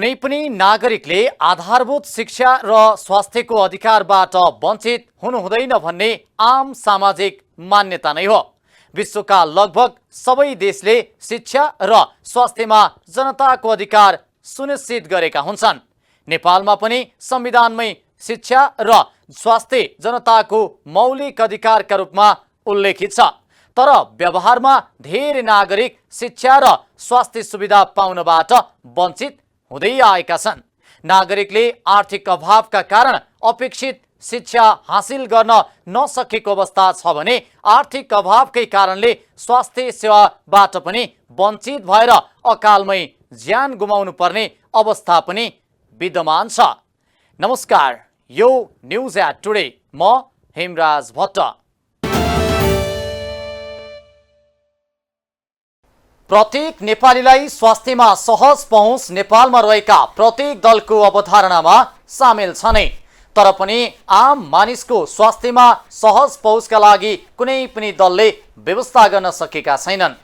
कुनै पनि नागरिकले आधारभूत शिक्षा र स्वास्थ्यको अधिकारबाट वञ्चित हुनु हुँदैन भन्ने आम सामाजिक मान्यता नै हो। विश्वका लगभग सबै देशले शिक्षा र स्वास्थ्यमा जनताको अधिकार सुनिश्चित गरेका हुन्छन्। नेपालमा पनि संविधानमै शिक्षा र स्वास्थ्य जनताको मौलिक अधिकारका रूपमा उल्लेखित छ। तर व्यवहारमा धेरै नागरिक शिक्षा र स्वास्थ्य सुविधा पाउनबाट वञ्चित हुँदै आएका छन्। नागरिकले आर्थिक अभावका कारण अपेक्षित शिक्षा हासिल गर्न नसकेको अवस्था छ भने आर्थिक अभावकै कारणले स्वास्थ्य सेवाबाट पनि वञ्चित भएर अकालमै ज्यान गुमाउनु पर्ने अवस्था पनि विद्यमान छ। नमस्कार, यो न्यूज एट टुडे, म हेमराज भट्ट। प्रत्येक नेपालीलाई स्वास्थ्यमा सहज पहुँच नेपालमा रहेका प्रत्येक दलको अवधारणामा सामेल छ नै, तर पनि आम मानिसको स्वास्थ्यमा सहज पहुँचका लागि कुनै पनि दलले व्यवस्था गर्न सकेका छैनन्।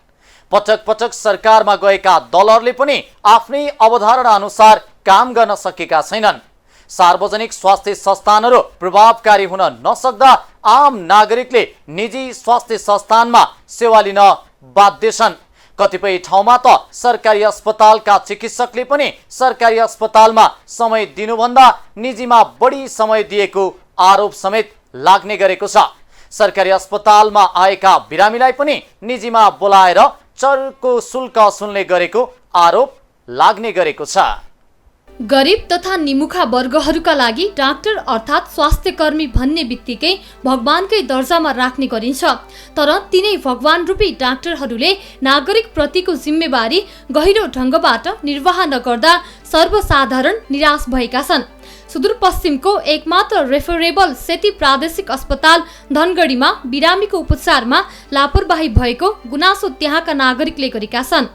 पटक पटक सरकारमा गएका दलहरूले पनि आफ्नै अवधारणा अनुसार काम गर्न सकेका छैनन्। सार्वजनिक स्वास्थ्य संस्थानहरू प्रभावकारी हुन नसक्दा आम नागरिकले निजी स्वास्थ्य संस्थानमा सेवा लिन बाध्य छन्। कतिपय ठाउँमा त सरकारी अस्पतालका चिकित्सकले पनि सरकारी अस्पतालमा समय दिनुभन्दा निजीमा बढी समय दिएको आरोप समेत लाग्ने गरेको छ। सरकारी अस्पतालमा आएका बिरामीलाई पनि निजीमा बोलाएर चर्को शुल्क सुन्ने गरेको आरोप लाग्ने गरेको छ। गरिब तथा निमुखा वर्गहरूका लागि डाक्टर अर्थात् स्वास्थ्य कर्मी भन्ने बित्तिकै भगवानकै दर्जामा राख्ने गरिन्छ। तर तिनै भगवान रूपी डाक्टरहरूले नागरिक प्रतिको जिम्मेवारी गहिरो ढङ्गबाट निर्वाह नगर्दा सर्वसाधारण निराश भएका छन्। सुदूरपश्चिमको एकमात्र रेफरेबल सेती प्रादेशिक अस्पताल धनगढीमा बिरामीको उपचारमा लापरवाही भएको गुनासो त्यहाँका नागरिकले गरेका छन्।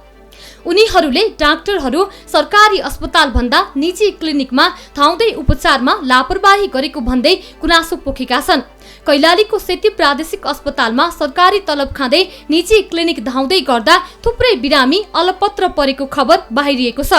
उनीहरूले डाक्टरहरू सरकारी अस्पताल भन्दा निजी क्लिनिकमा धाउँदै उपचारमा लापरवाही गरेको भन्दै गुनासो पोखेका छन्। कैलालीको सेती प्रादेशिक अस्पतालमा सरकारी तलब खाँदै निजी क्लिनिक धाउँदै गर्दा थुप्रै बिरामी अलपत्र परेको खबर बाहिरिएको छ।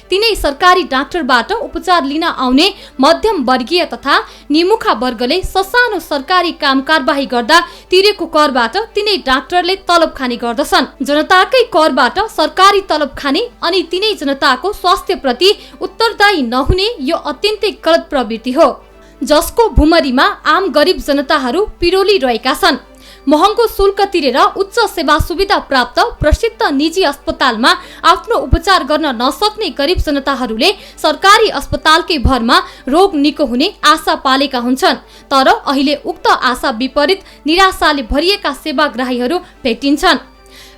तिनै सरकारी डाक्टरबाट उपचार लिन आउने मध्यम वर्गीय तथा निमुखा वर्गले ससानो सरकारी काम कारबाही गर्दा तिरेको करबाट तिनै डाक्टरले तलब खाने गर्दछन्। जनताकै करबाट सरकारी तलब खाने अनि तिनै जनताको स्वास्थ्यप्रति उत्तरदायी नहुने यो अत्यन्तै गलत प्रवृत्ति हो, जसको भुमरीमा आम गरिब जनताहरू पिरोली रहेका छन्। महँगो शुल्क तिरेर उच्च सेवा सुविधा प्राप्त प्रसिद्ध निजी अस्पतालमा आफ्नो उपचार गर्न नसक्ने गरिब जनताहरूले सरकारी अस्पतालकै भरमा रोग निको हुने आशा पालेका हुन्छन्। तर अहिले उक्त आशा विपरीत निराशाले भरिएका सेवाग्राहीहरू भेटिन्छन्।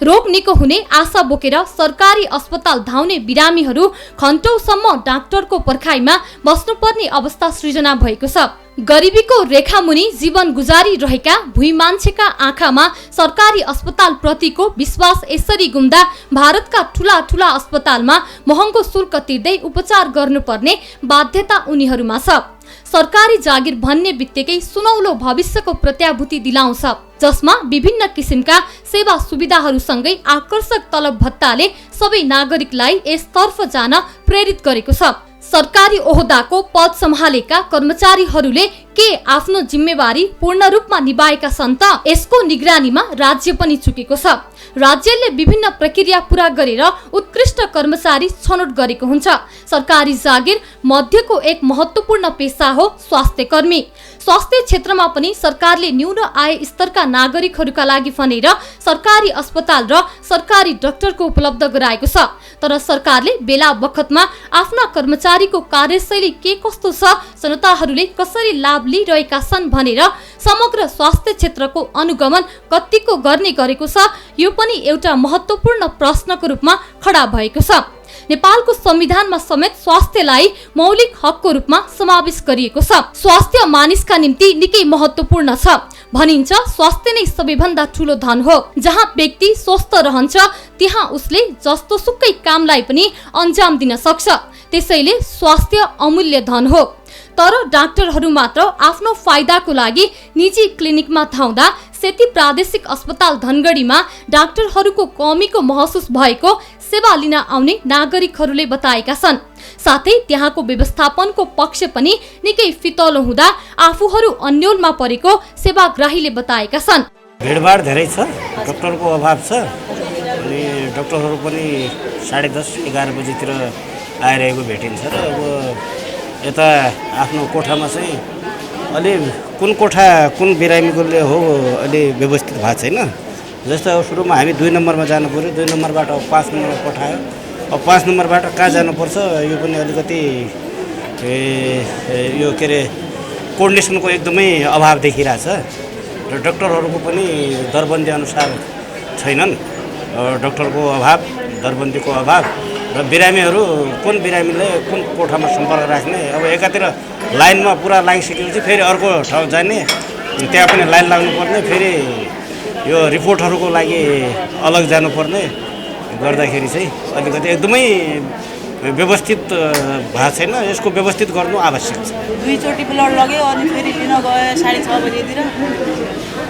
रोग निको हुने आशा बोकेर सरकारी अस्पताल धाउने बिरामीहरू घण्टौसम्म डाक्टरको पर्खाइमा बस्नुपर्ने अवस्था सृजना भएको छ। गरिबीको रेखामुनि जीवन गुजारी रहेका भुइँ मान्छेका आँखामा सरकारी अस्पताल प्रतिको विश्वास यसरी गुम्दा भारतका ठूला ठूला अस्पतालमा महँगो शुल्क तिर्दै उपचार गर्नुपर्ने बाध्यता उनीहरूमा छ। सरकारी जागिर भन्ने बित्तिकै सुनौलो भविष्यको प्रत्याभूति दिलाउँछ, जसमा विभिन्न किसिमका सेवा सुविधाहरूसँगै आकर्षक तलब भत्ताले सबै नागरिकलाई यसतर्फ जान प्रेरित गरेको छ। सरकारी ओहदाको पद सम्हालेका कर्मचारीहरूले के आफ्नो जिम्मेवारी पूर्ण रूपमा निभाएका छन् त? यसको निगरानीमा राज्य पनि चुकेको छ। राज्यले विभिन्न प्रक्रिया पूरा गरेर उत्कृष्ट कर्मचारी छनौट गरेको हुन्छ। सरकारी जागिर मध्येको एक महत्त्वपूर्ण पेशा हो स्वास्थ्य कर्मी। स्वास्थ्य क्षेत्रमा पनि सरकारले न्यून आय स्तरका नागरिकहरूका लागि भनेर सरकारी अस्पताल र सरकारी डाक्टरको उपलब्ध गराएको छ। तर सरकारले बेला बखतमा आफ्ना कर्मचारीको कार्यशैली के कस्तो छ, जनताहरूले कसरी लाभ लिइरहेका छन् भनेर समग्र स्वास्थ्य क्षेत्रको अनुगमन कतिको गर्ने गरेको छ, यो पनि एउटा महत्त्वपूर्ण प्रश्नको रूपमा खडा भएको छ। नेपालको संविधानमा समेत स्वास्थ्यलाई मौलिक हकको रूपमा समावेश गरिएको छ। स्वास्थ्य मानिसका निम्ति निकै महत्त्वपूर्ण छ। भनिन्छ स्वास्थ्य नै सबैभन्दा ठूलो धन हो। जहाँ व्यक्ति स्वस्थ रहन्छ त्यहाँ उसले जस्तो सुकै कामलाई पनि अन्जाम दिन सक्छ। त्यसैले स्वास्थ्य अमूल्य धन हो। तर डाक्टरहरू मात्र आफ्नो फाइदाको लागि निजी क्लिनिकमा धाउँदा सेती प्रादेशिक अस्पताल धनगढीमा डाक्टरहरूको कमीको महसुस भएको सेवा लिन आउने नागरिकहरूले बताएका छन्। साथै त्यहाँको व्यवस्थापनको पक्ष पनि निकै फितलो हुँदा आफूहरू अन्योलमा परेको सेवाग्राहीले बताएका छन्। भिडभाड धेरै छ, डाक्टरको अभाव छ अनि डाक्टरहरू पनि 10:30-11 बजीतिर आइरहेको भेटिन्छ र अब यता आफ्नो कोठामा चाहिँ अलि कुन कोठा कुन बिरामीकोले हो अलि व्यवस्थित भएको छैन। जस्तो अब सुरुमा हामी 2 नम्बरमा जानु पर्यो, 2 नम्बरबाट 5 नम्बरमा पठायो। अब 5 नम्बरबाट कहाँ जानुपर्छ यो पनि अलिकति यो के अरे कोर्डिनेसनको एकदमै अभाव देखिरहेछ र डाक्टरहरूको पनि दरबन्दी अनुसार छैनन्। डाक्टरको अभाव, दरबन्दीको अभाव र बिरामीहरू कुन बिरामीले कुन कोठामा सम्पर्क राख्ने। अब एकातिर लाइनमा पुरा लागिसकेपछि फेरि अर्को ठाउँ जाने, त्यहाँ पनि लाइन लाग्नुपर्ने, फेरि यो रिपोर्टहरूको लागि अलग जानुपर्ने गर्दाखेरि चाहिँ अलिकति एकदमै व्यवस्थित भएको छैन। यसको व्यवस्थित गर्नु आवश्यक छ। 2 चोटि ब्लड लग्यो अनि फेरि लिन गए 6:30 बजेतिर।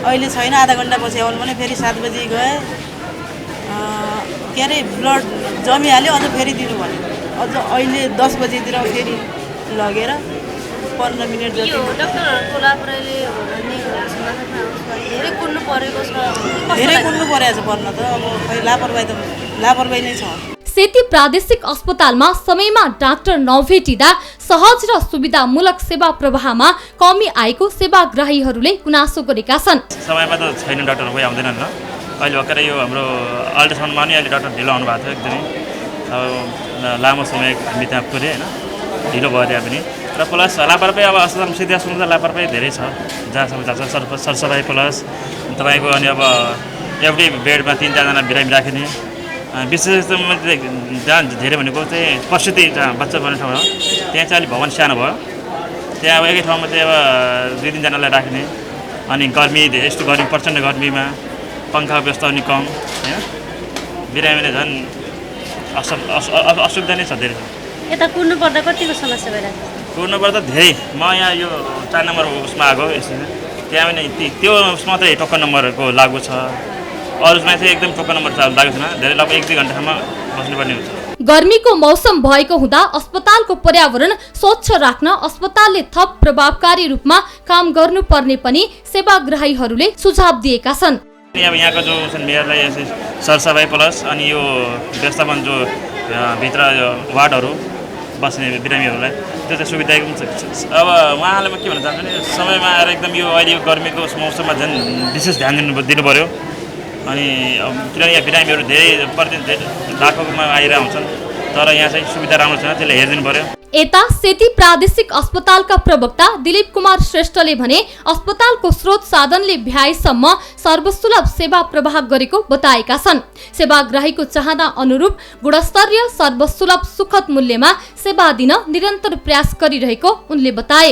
अहिले छैन, आधा घन्टापछि आउनु भने फेरि 7 बजी गए। के अरे ब्लड जमिहाल्यो, अझ फेरि दिनु भन्यो। अझ अहिले 10 बजीतिर फेरि लगेर 15 मिनट जति। डाक्टरहरूको लापरवाहीले हो भने धेरै कुर्नु परेको छ। धेरै कुर्नु परेको छ पर्न त। अब खै लापरवाही नै छ। सेती प्रादेशिक अस्पतालमा समयमा डाक्टर नभेटिँदा सहज र सुविधामूलक सेवा प्रवाहमा कमी आएको सेवाग्राहीहरूले गुनासो गरेका छन्। समयमा त छैन, डाक्टर कोही आउँदैनन् र अहिले भर्खरै यो हाम्रो अल्ट्रासाउन्डमा नि अहिले डाक्टर ढिलो आउनु भएको थियो। एकदमै अब लामो समय हामी त्यहाँ पुगेँ होइन, ढिलो भयो त्यहाँ पनि। र प्लस लापरवाही अब अस्पतालमा सिधै सुन्दा लापरवाही धेरै छ। जहाँसम्म जान्छ सरसफाइ प्लस तपाईँको अनि अब एउटै बेडमा 3-4जना बिरामी राखिने। विशेष जहाँ धेरै भनेको चाहिँ प्रसुति जहाँ बच्चा बन्ने ठाउँ हो, त्यहाँ चाहिँ अलिक भवन सानो भयो। त्यहाँ अब एकै ठाउँमा चाहिँ अब 2-3जनालाई राख्ने। अनि गर्मी यस्तो गर्मी, प्रचण्ड गर्मीमा पङ्खा व्यवस्था पनि कम होइन, बिरामीले झन् असुविधा नै छ धेरै। यता कुर्नु पर्दा कतिको समस्या भइरहेको छ? कुर्नु पर्दा धेरै। म यहाँ यो 4 नम्बर उसमा आएको, त्यहाँ पनि त्यो उसमा मात्रै टोकन नम्बरको लागु छ। अरूमा चाहिँ एकदम टोकन नम्बर लागु छैन। धेरै लगभग 1-2 घन्टासम्म बस्नुपर्ने हुन्छ। गर्मीको मौसम भएको हुँदा अस्पतालको पर्यावरण स्वच्छ राख्न अस्पतालले थप प्रभावकारी रूपमा काम गर्नुपर्ने पनि सेवाग्राहीहरूले सुझाव दिएका छन्। अब यहाँको जो मेयरलाई सरसफाइ प्लस अनि यो व्यवस्थापन जो भित्र वार्डहरू बस्ने बिरामीहरूलाई त्यो चाहिँ सुविधा एकदम छ। अब उहाँहरूले म के भन्न चाहन्छु भने समयमा आएर एकदम यो अहिले यो गर्मीको मौसममा झन् विशेष ध्यान दिनु पऱ्यो। अनि किनभने यहाँ बिरामीहरू धेरै प्रतिदिन लाखौँमा आइरहेका हुन्छन्, तर यहाँ चाहिँ सुविधा राम्रो छैन, त्यसले हेरिदिनु पऱ्यो। यता सेती प्रादेशिक अस्पतालका प्रवक्ता दिलीप कुमार श्रेष्ठले भने अस्पतालको स्रोत साधनले भ्याएसम्म सर्वसुलभ सेवा प्रवाह गरेको बताएका छन्। सेवाग्राहीको चाहना अनुरूप गुणस्तरीय सर्वसुलभ सुखद मूल्यमा सेवा दिन निरन्तर प्रयास गरिरहेको उनले बताए।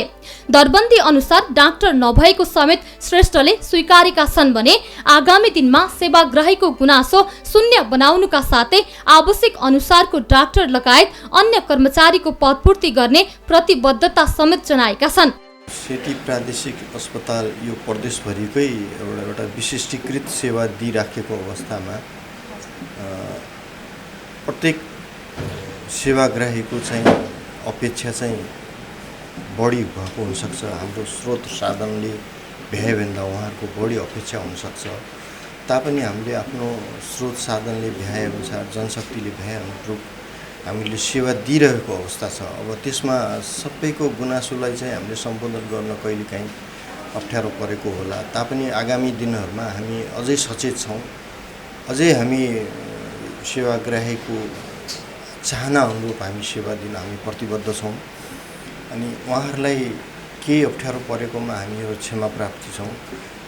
दरबन्दी अनुसार डाक्टर नभएको समेत श्रेष्ठले स्वीकारेका छन् भने आगामी दिनमा सेवाग्राहीको गुनासो शून्य बनाउनुका साथै आवश्यक अनुसारको डाक्टर लगायत अन्य कर्मचारीको पदपूर्ति गर्ने प्रतिबद्धता समेत जनाएका छन्। सेती प्रादेशिक अस्पताल यो प्रदेशभरिकै एउटा विशिष्टीकृत सेवा दिइराखेको अवस्थामा प्रत्येक सेवाग्राहीको चाहिँ अपेक्षा चाहिँ बढी भएको हुनसक्छ। हाम्रो स्रोत साधनले भ्याएभन्दा उहाँहरूको बढी अपेक्षा हुनसक्छ। तापनि हामीले आफ्नो स्रोत साधनले भ्याएअनुसार, जनशक्तिले भ्याएअनुरूप हामीले सेवा दिइरहेको अवस्था छ। अब त्यसमा सबैको गुनासोलाई चाहिँ हामीले सम्बोधन गर्न कहिलेकाहीँ अप्ठ्यारो परेको होला। तापनि आगामी दिनहरूमा हामी अझै सचेत छौँ। अझै हामी सेवाग्राहीको चाहना अनुरूप हामी सेवा दिन हामी प्रतिबद्ध छौँ। अनि उहाँहरूलाई केही अप्ठ्यारो परेकोमा हामीहरू क्षमा प्राप्ति छौँ।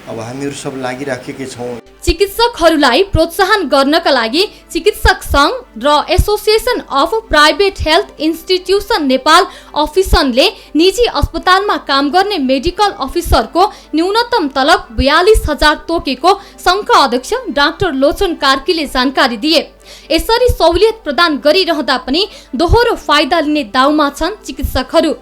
अब हामीहरू सब लागिराखेकै छौँ। चिकित्सकहरूलाई प्रोत्साहन गर्नका लागि चिकित्सक सङ्घ र association of private health institution Nepal अफिसनले निजी अस्पतालमा काम गर्ने मेडिकल अफिसरको न्यूनतम तलब 42,000 तोकेको सङ्घका अध्यक्ष डाक्टर लोचन कार्कीले जानकारी दिए। यसरी सहुलियत प्रदान गरिरहँदा पनि दोहोरो फाइदा लिने दाउमा छन् चिकित्सकहरू।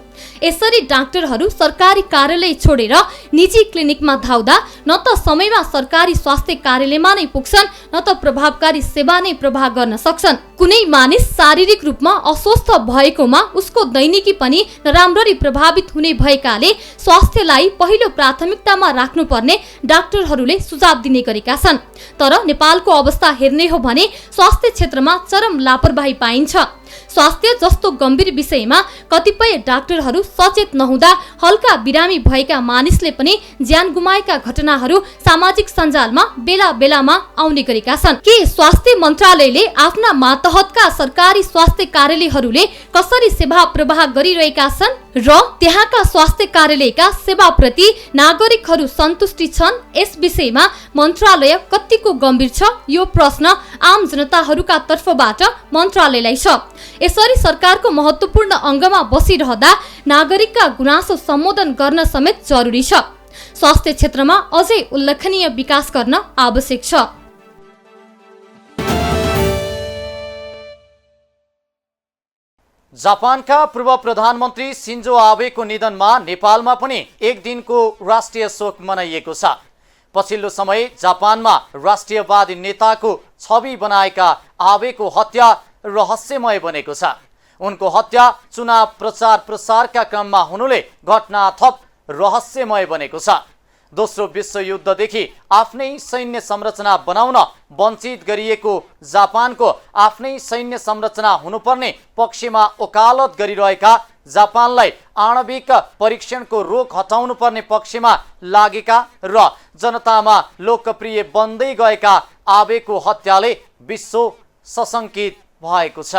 यसरी डाक्टरहरू सरकारी कार्यालय छोडेर निजी क्लिनिकमा धाउँदा न त समयमा सरकारी स्वास्थ्य कार्यालयमा नै पुग्छन् न त प्रभावकारी सेवा नै प्रवाह गर्न सक्छन्। कुनै मानिस शारीरिक रूपमा अस्वस्थ भएकोमा उसको दैनिकी पनि नराम्ररी प्रभावित हुने भएकाले स्वास्थ्यलाई पहिलो प्राथमिकतामा राख्नुपर्ने डाक्टरहरूले सुझाव दिने गरेका छन्। तर नेपालको अवस्था हेर्ने हो भने स्वास्थ्य क्षेत्रमा चरम लापरवाही पाइन्छ। स्वास्थ्य जस्तो गम्भीर विषयमा कतिपय डाक्टरहरू सचेत नहुँदा हल्का बिरामी भएका मानिसले पनि ज्यान गुमाएका घटनाहरू सामाजिक सञ्जालमा बेला बेलामा आउने गरेका छन्। के स्वास्थ्य मन्त्रालयले आफ्ना मातहतका सरकारी स्वास्थ्य कार्यालयहरूले कसरी सेवा प्रवाह गरिरहेका छन् र त्यहाँका स्वास्थ्य कार्यालयका सेवाप्रति नागरिकहरू सन्तुष्टि छन्, यस विषयमा मन्त्रालय कतिको गम्भीर छ, यो प्रश्न आम जनताहरूका तर्फबाट मन्त्रालयलाई छ। यसरी सरकारको महत्त्वपूर्ण अङ्गमा बसिरहँदा नागरिकका गुनासो सम्बोधन गर्न समेत जरुरी छ। स्वास्थ्य क्षेत्रमा अझै उल्लेखनीय विकास गर्न आवश्यक छ। जापानका पूर्व प्रधानमन्त्री सिन्जो आबेको निधनमा नेपालमा पनि एक दिनको राष्ट्रिय शोक मनाइएको छ। पछिल्लो समय जापानमा राष्ट्रियवादी नेताको छवि बनाएका आबेको हत्या रहस्यमय बनेको छ। उनको हत्या चुनाव प्रचार प्रसारका क्रममा हुनुले घटना थप रहस्यमय बनेको छ। दोस्रो विश्वयुद्धदेखि आफ्नै सैन्य संरचना बनाउन वञ्चित गरिएको जापानको आफ्नै सैन्य संरचना हुनुपर्ने पक्षमा वकालत गरिरहेका जापानलाई आणविक परीक्षणको रोक हटाउनु पर्ने पक्षमा लागेका र जनतामा लोकप्रिय बन्दै गएका आबेको हत्याले विश्व सशङ्कित भएको छ।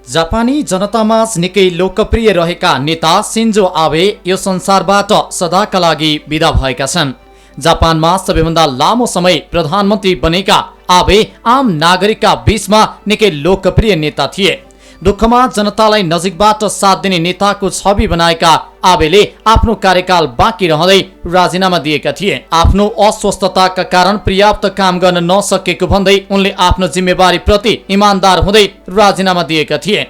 जापानी जनतामाझ निकै लोकप्रिय रहेका नेता सिन्जो आबे यो संसारबाट सदाका लागि बिदा भएका छन्। जापानमा सबैभन्दा लामो समय प्रधानमन्त्री बनेका आबे आम नागरिकका बीचमा निकै लोकप्रिय नेता थिए। दुःखमा जनतालाई नजिकबाट साथ दिने नेताको छवि बनाएका आबेले आफ्नो कार्यकाल बाँकी रहँदै राजीनामा दिएका थिए। आफ्नो अस्वस्थताका कारण पर्याप्त काम गर्न नसकेको भन्दै उनले आफ्नो जिम्मेवारी प्रति इमानदार हुँदै राजीनामा दिएका थिए।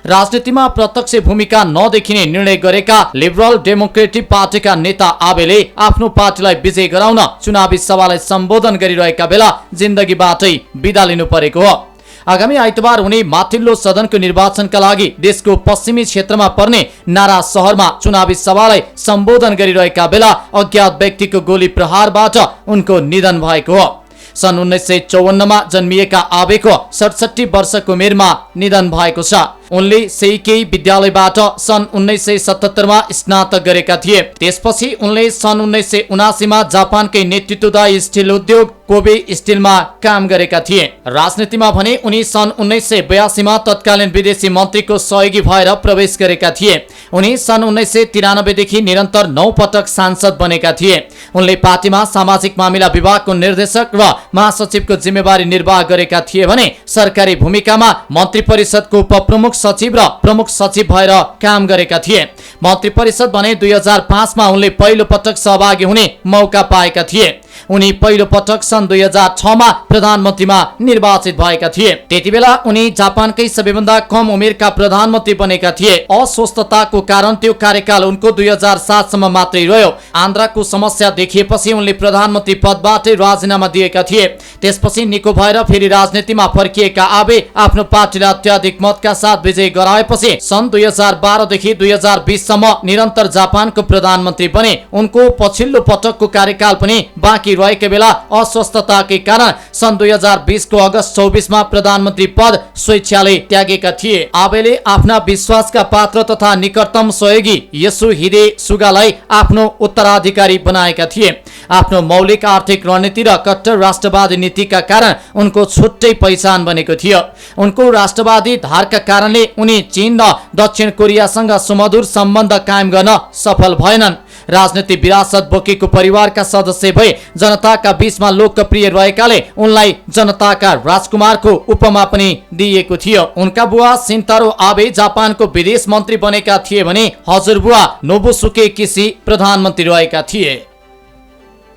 राजनीतिमा प्रत्यक्ष भूमिका नदेखिने निर्णय गरेका लिबरल डेमोक्रेटिक पार्टीका नेता आबेले आफ्नो पार्टीलाई विजय गराउन चुनावी सभालाई सम्बोधन गरिरहेका बेला जिन्दगीबाटै बिदा लिनु परेको हो। आगामी आइतबार हुने माथिल्लो सदनको निर्वाचनका लागि देशको पश्चिमी क्षेत्रमा पर्ने नारा सहरमा चुनावी सभालाई सम्बोधन गरिरहेका बेला अज्ञात व्यक्तिको गोली प्रहारबाट उनको निधन भएको हो। सन् 1954 मा जन्मिएका आबेको 67 वर्षको उमेरमा निधन भएको छ। उनले सेइकेई विद्यालयबाट सन् 1977 मा स्नातक गरेका थिए। त्यसपछि उनले सन् 1979 मा जापानकै नेतृत्वदायी स्टिल उद्योग कोबे स्टिलमा काम गरेका थिए। राजनीतिमा भने उनी सन् 1982 मा तत्कालीन विदेशी मन्त्रीको सहयोगी भएर प्रवेश गरेका थिए। उनी सन् 1993 देखि निरन्तर 9 पटक सांसद बनेका थिए। उनले पार्टीमा सामाजिक मामिला विभागको निर्देशक र महासचिवको जिम्मेवारी निर्वाह गरेका थिए भने सरकारी भूमिकामा मन्त्री परिषदको उपप्रमुख सचिव र प्रमुख सचिव भएर काम गरेका थिए। मन्त्री परिषद भने 2005 मा उनले पहिलो पटक सहभागी हुने मौका पाएका थिए। उनी पहिलो पटक सन् 2006 मा प्रधानमन्त्रीमा निर्वाचित भएका थिए। त्यतिबेला उनी जापानकै सबैभन्दा कम उमेरका प्रधानमन्त्री बनेका थिए। अस्वस्थताको कारण त्यो कार्यकाल उनको 2007 सम्म मात्रै रह्यो। आन्द्राको समस्या देखिएपछि उनले प्रधानमन्त्री पदबाटै राजीनामा दिएका थिए। त्यसपछि निको भएर फेरि राजनीतिमा फर्किएका आबे आफ्नो पार्टीलाई अत्याधिक मतका साथ विजय गराएपछि सन् 2012 देखि 2020 सम्म निरन्तर जापानको प्रधानमन्त्री बने। उनको पछिल्लो पटकको कार्यकाल पनि बाँकी रहेका बेला अस्वस्थताकै कारण सन् 2020 को अगस्त 24 मा प्रधानमन्त्री पद स्वेच्छाले त्यागेका थिए। आबेले आफ्ना विश्वासका पात्र तथा निकटतम सहयोगी यसुहिदे सुगालाई आफ्नो उत्तराधिकारी बनाएका थिए। आफ्नो मौलिक आर्थिक रणनीति र कट्टर राष्ट्रवादी नीतिका कारण उनको छुट्टै पहिचान बनेको थियो। उनको राष्ट्रवादी धारका कारणले उनी चीन र दक्षिण कोरियासँग सुमधुर सम्बन्ध कायम गर्न सफल भएनन्। राजनीतिक विरासत बोकेको परिवारका सदस्य भए जनताका बीचमा लोकप्रिय रहेकाले उनलाई जनताका राजकुमारको उपमा पनि दिइएको थियो। उनका बुवा सिन्तारो आबे जापानको विदेश मन्त्री बनेका थिए भने हजुरबुवा नोबुसुके किसी प्रधानमन्त्री रहेका थिए।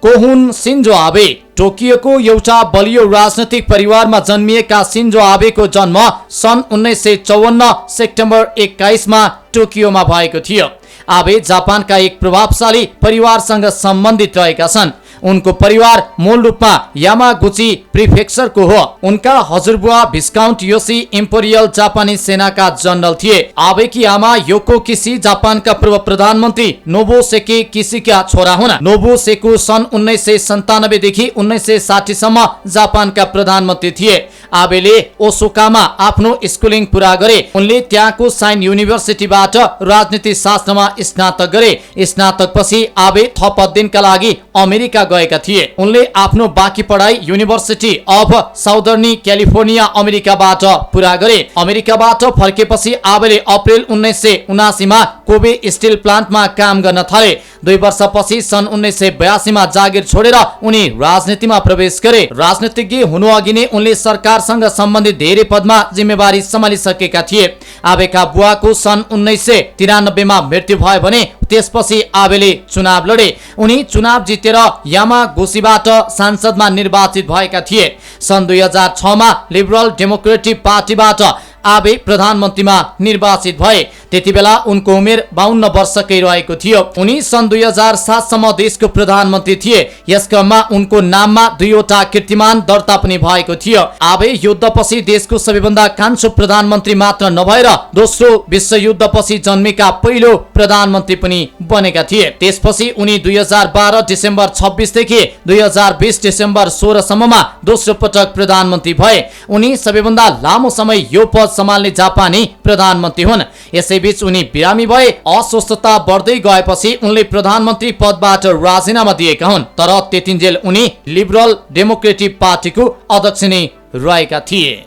को हुन् सिन्जो आबे? टोकियोको एउटा बलियो राजनैतिक परिवारमा जन्मिएका सिन्जो आबेको जन्म सन् 1954 सेप्टेम्बर 21 मा टोकियोमा भएको थियो। आबे जापानका एक प्रभावशाली परिवारसँग सम्बन्धित रहेका छन्। उनको परिवार मूल रूपमा यामागुची प्रिफेक्चरको हो। उनका हजुरबुवा भिस्काउन्ट योसी इम्पेरियल जापानी सेनाका जनरल थिए। आबेकी आमा योको किसी जापानका पूर्व प्रधानमन्त्री नोबुसेकी किसीका छोरा हुन्। नोबुसेकु सन् 1997 देखि 1960 सम्म जापानका प्रधानमन्त्री थिए। आबेले ओसाकामा आफ्नो स्कुलिङ पूरा गरे। उनले त्यहाँको साइन युनिभर्सिटीबाट राजनीति शास्त्रमा स्नातक गरे। स्नातकपछि आबे थप अध्ययनका लागि अमेरिका गएका थिए। उनले आफ्नो बाँकी पढाइ युनिभर्सिटी अफ साउदर्नी क्यालिफोर्निया अमेरिकाबाट पूरा गरे। अमेरिकाबाट फर्केपछि आबेले अप्रिल 1979 मा कोबे स्टिल प्लान्टमा काम गर्न थाले। 2 वर्षपछि सन् 1982 मा जागिर छोडेर उनी राजनीतिमा प्रवेश गरे। राजनीतिज्ञ हुनु अघि नै उनले सरकारसँग सम्बन्धित धेरै पदमा जिम्मेवारी सम्हालिसकेका थिए। आबेका बुवाको सन् 1993 मा मृत्यु भयो भने त्यसपछि आबेले चुनाव लडे। उनी चुनाव जितेर यामागुचीबाट सांसदमा निर्वाचित भएका थिए। सन् 2006 मा लिबरल डेमोक्रेटिक पार्टीबाट आबे प्रधानमन्त्रीमा निर्वाचित भए। त्यतिबेला उनको उमेर 52 वर्षकै रहेको थियो। उनी सन् 2007 सम्म देशको प्रधानमन्त्री थिए। यस क्रममा उनको नाममा 2 वटा कीर्तिमान दर्ता पनि भएको थियो। आबे युद्धपछि देशको सबैभन्दा कान्छो प्रधानमन्त्री मात्र नभएर दोस्रो विश्वयुद्धपछि जन्मेका पहिलो प्रधानमन्त्री पनि बनेका थिए। त्यसपछि उनी 2012 डिसेम्बर 26 देखि 2020 डिसेम्बर 16 सम्ममा दोस्रो पटक प्रधानमन्त्री भए। उनी सबैभन्दा लामो समय यो पद सम्हाल्ने जापानी प्रधानमन्त्री हुन्। यसैबीच उनी बिरामी भए। अस्वस्थता बढ्दै गएपछि उनले प्रधानमन्त्री पदबाट राजीनामा दिएका हुन्। तर त्यतिन्जेल उनी लिबरल डेमोक्रेटिक पार्टीको अध्यक्ष नै रहेका थिए।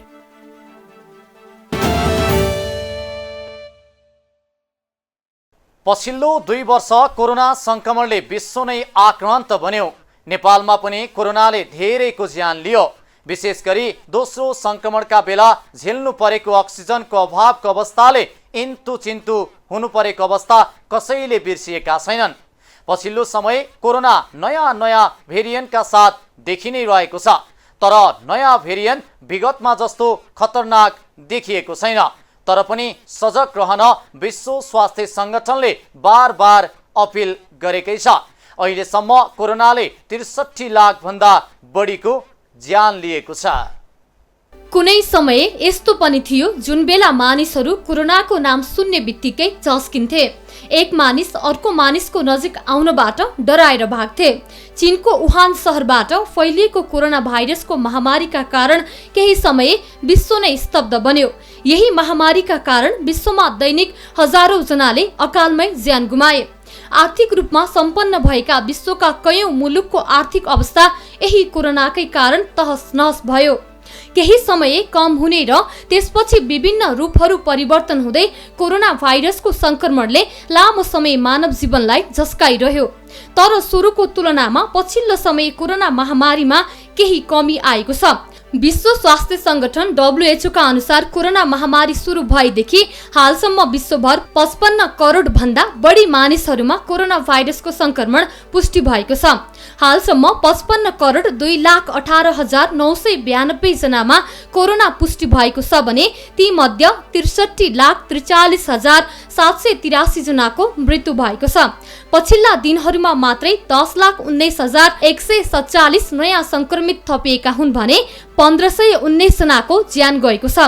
पछिल्लो 2 वर्ष कोरोना संक्रमणले विश्व नै आक्रान्त बन्यो। नेपालमा पनि कोरोनाले धेरैको ज्यान लियो। विशेष गरी दोस्रो संक्रमणका बेला झेल्नु परेको अक्सिजनको अभावको अवस्थाले इन्तु चिन्तु हुनु परेको अवस्था कसैले बिर्सिएका छैनन्। पछिल्लो समय कोरोना नयाँ भेरिएन्टका साथ देखि नै रहेको छ। तर नयाँ भेरिएन्ट विगतमा जस्तो खतरनाक देखिएको छैन। तर पनि सजग रहन विश्व स्वास्थ्य संगठनले बार अपिल गरेकै छ। अहिलेसम्म कोरोनाले 63 लाख भन्दा बढीको ज्यान लिएको छ। कुनै समय यस्तो पनि थियो जुन बेला मानिसहरू कोरोनाको नाम सुन्ने बित्तिकै झस्किन्थे। एक मानिस अर्को मानिसको नजिक आउनबाट डराएर भाग्थे। चीनको वुहान शहरबाट फैलिएको कोरोना भाइरसको महामारीका कारण केही समय विश्व नै स्तब्ध बन्यो। यही महामारीका कारण विश्वमा दैनिक हजारौं जनाले अकालमै ज्यान गुमाए। आर्थिक रूपमा सम्पन्न भएका विश्वका कयौं मुलुकको आर्थिक अवस्था यही कोरोनाकै कारण तहस नहस भयो। केही समय कम हुने र त्यसपछि विभिन्न रूपहरू परिवर्तन हुँदै कोरोना भाइरसको संक्रमणले लामो समय मानव जीवनलाई झस्काइरह्यो। तर सुरुको तुलनामा पछिल्लो समय कोरोना महामारीमा केही कमी आएको छ। विश्व स्वास्थ्य संगठन WHO का अनुसार कोरोना महामारी सुरु भएदेखि हालसम्म विश्वभर 55 करोड भन्दा बढी मानिसहरूमा कोरोना भाइरसको संक्रमण पुष्टि भएको छ। हालसम्म 55 करोड 2,18,992 जनामा कोरोना पुष्टि भएको छ भने ती मध्ये 63,43,783 जनाको मृत्यु भएको छ। पछिल्ला दिनहरूमा मात्रै 10,19,147 नयाँ संक्रमित थपिएका हुन् भने 1519 जनाको ज्यान गएको छ।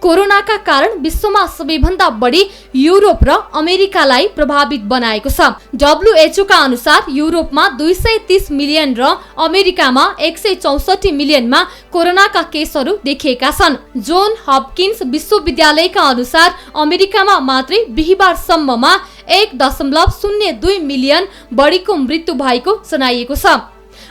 कोरोनाका कारण विश्वमा सबैभन्दा बढी युरोप र अमेरिकालाई प्रभावित बनाएको छ। WHO का अनुसार युरोपमा 230 मिलियन र अमेरिकामा 164 मिलियनमा कोरोनाका केसहरू देखिएका छन्। जोन हपकिन्स विश्वविद्यालयका अनुसार अमेरिकामा मात्रै बिहीबारसम्ममा 1.02 मिलियन बढीको मृत्यु भएको जनाइएको छ।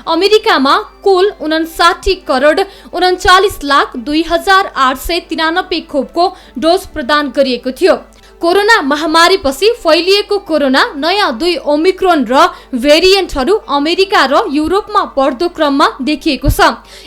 अमेरिकामा कुल 59 करोड 39,02,893 खोपको डोज प्रदान गरिएको थियो। कोरोना महामारीपछि फैलिएको कोरोना नयाँ 2 ओमिक्रोन र भेरिएन्टहरू अमेरिका र युरोपमा बढ्दो क्रममा देखिएको छ।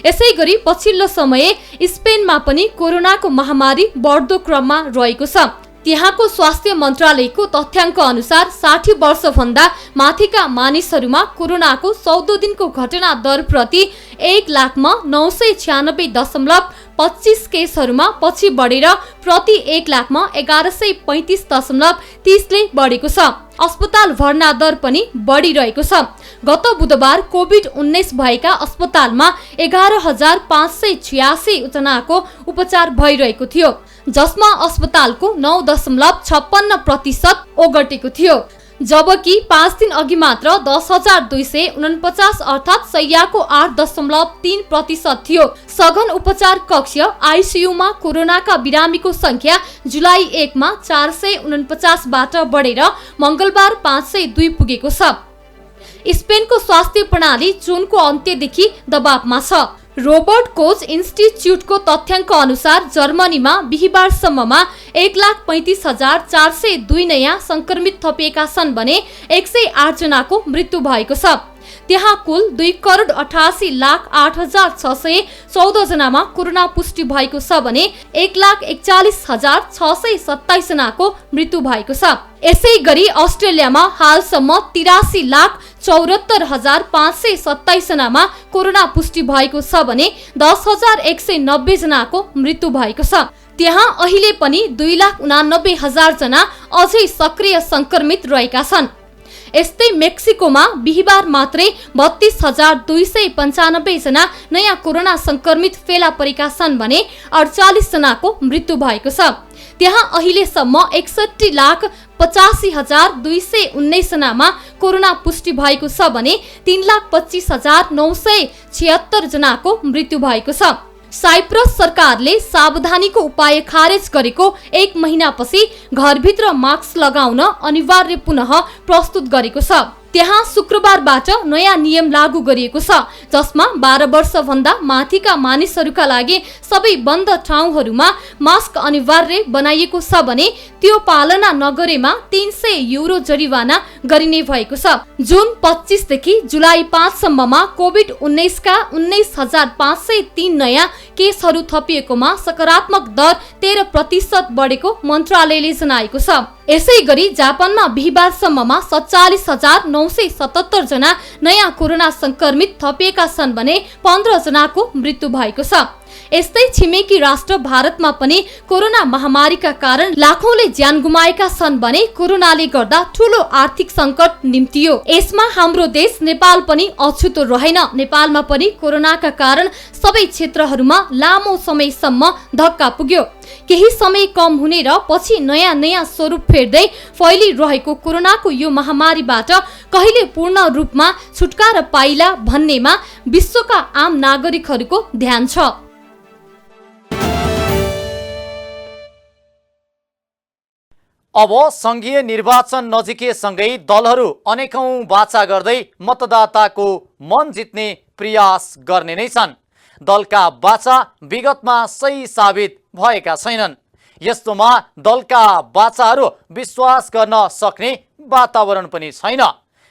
यसैगरी पछिल्लो समय स्पेनमा पनि कोरोनाको महामारी बढ्दो क्रममा रहेको छ। त्यहाँको स्वास्थ्य मन्त्रालयको तथ्याङ्क अनुसार 60 वर्षभन्दा माथिका मानिसहरूमा कोरोनाको 14 दिनको घटना दर प्रति 1,996.25 केसहरूमा पछि बढेर प्रति 1 लाखमा 1135.30 ले बढेको छ। अस्पताल भर्ना दर पनि बढिरहेको छ। गत बुधबार कोभिड-19 भएका अस्पतालमा 11,586 जनाको उपचार भइरहेको थियो, जसमा अस्पतालको 9.56% ओगटेको थियो, जबकि 5 दिन अघि मात्र 10,249 अर्थात् शय्याको 8.3% थियो। सघन उपचार कक्ष आइसियुमा कोरोनाका बिरामीको संख्या जुलाई 1 मा 449 बाट बढेर मंगलबार 502 पुगेको छ। स्पेनको स्वास्थ्य प्रणाली जुनको अन्त्यदेखि दबावमा छ। रोबर्ट कोच इन्स्टिच्युटको तथ्याङ्क अनुसार जर्मनीमा बिहिबारसम्ममा 1,35,402 नयाँ संक्रमित थपिएका छन् भने 108 जनाको मृत्यु भएको छ। त्यहाँ कुल 2,88,08,614 जनामा कोरोना पुष्टि भएको छ भने 1,41,627 जनाको मृत्यु भएको छ। यसै गरी अस्ट्रेलियामा हालसम्म 83,74,527 जनामा कोरोना पुष्टि भएको छ भने 10,190 जनाको मृत्यु भएको छ। त्यहाँ अहिले पनि 2,89,000 जना अझै सक्रिय संक्रमित रहेका छन्। यस्तै मेक्सिकोमा बिहिबार मात्रै 32,295 जना नयाँ कोरोना संक्रमित फेला परेका छन् भने 48 जनाको मृत्यु भएको छ। त्यहाँ अहिलेसम्म 61,85,219 जनामा कोरोना पुष्टि भएको छ भने 3,25,976 जनाको मृत्यु भएको छ। साइप्रस सरकारले सावधानीको उपाय खारेज गरेको 1 महिनापछि घरभित्र मास्क लगाउन अनिवार्य पुनः प्रस्तुत गरेको छ। त्यहाँ शुक्रबारबाट नयाँ नियम लागू गरिएको छ, जसमा 12 वर्षभन्दा माथिका मानिसहरूका लागि सबै बन्द ठाउँहरूमा मास्क अनिवार्य बनाइएको छ भने त्यो पालना नगरेमा 300 युरो जरिवाना गरिने भएको छ। जुन 25 देखि जुलाई 5 सम्ममा कोभिड-19 का 19,503 नयाँ केसहरू थपिएकोमा सकारात्मक दर 13% बढेको मन्त्रालयले जनाएको छ। यसै गरी जापानमा बिहिबारसम्ममा 47,977 जना नयाँ कोरोना संक्रमित थपिएका छन् भने 15 जनाको मृत्यु भएको छ। यस्तै छिमेकी राष्ट्र भारतमा पनि कोरोना महामारीका कारण लाखौंले ज्यान गुमाएका छन् भने कोरोनाले गर्दा ठूलो आर्थिक संकट निम्तियो। यसमा हाम्रो देश नेपाल पनि अछुतो रहेन। नेपालमा पनि कोरोनाका कारण सबै क्षेत्रहरूमा लामो समयसम्म धक्का पुग्यो। केही समय कम हुने र पछि नयाँ नयाँ स्वरूप फेर्दै फैलिरहेको कोरोनाको यो महामारीबाट कहिले पूर्ण रूपमा छुटकारा पाइला भन्नेमा विश्वका आम नागरिकहरूको ध्यान छ। अब संघीय निर्वाचन नजिकैसँगै दलहरू अनेकौं बाचा गर्दै मतदाताको मन जित्ने प्रयास गर्ने नै छन्। दलका बाचा विगतमा सही साबित भएका छैनन्। यस्तोमा दलका बाचाहरू विश्वास गर्न सक्ने वातावरण पनि छैन।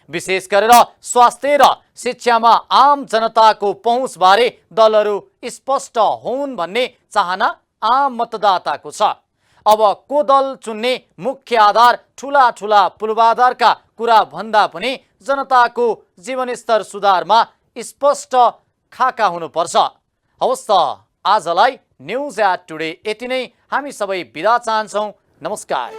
विशेष गरेर स्वास्थ्य र शिक्षामा आम जनताको पहुँचबारे दलहरू स्पष्ट हुन् भन्ने चाहना आम मतदाताको छ। अब को दल चुन्ने मुख्य आधार ठूला ठूला पूर्वाधारका कुरा भन्दा पनि जनताको जीवनस्तर सुधारमा स्पष्ट खाका हुनुपर्छ। हवस् त आजलाई न्यूज एट टुडे यति नै। हामी सबै बिदा चाहन्छौँ। नमस्कार।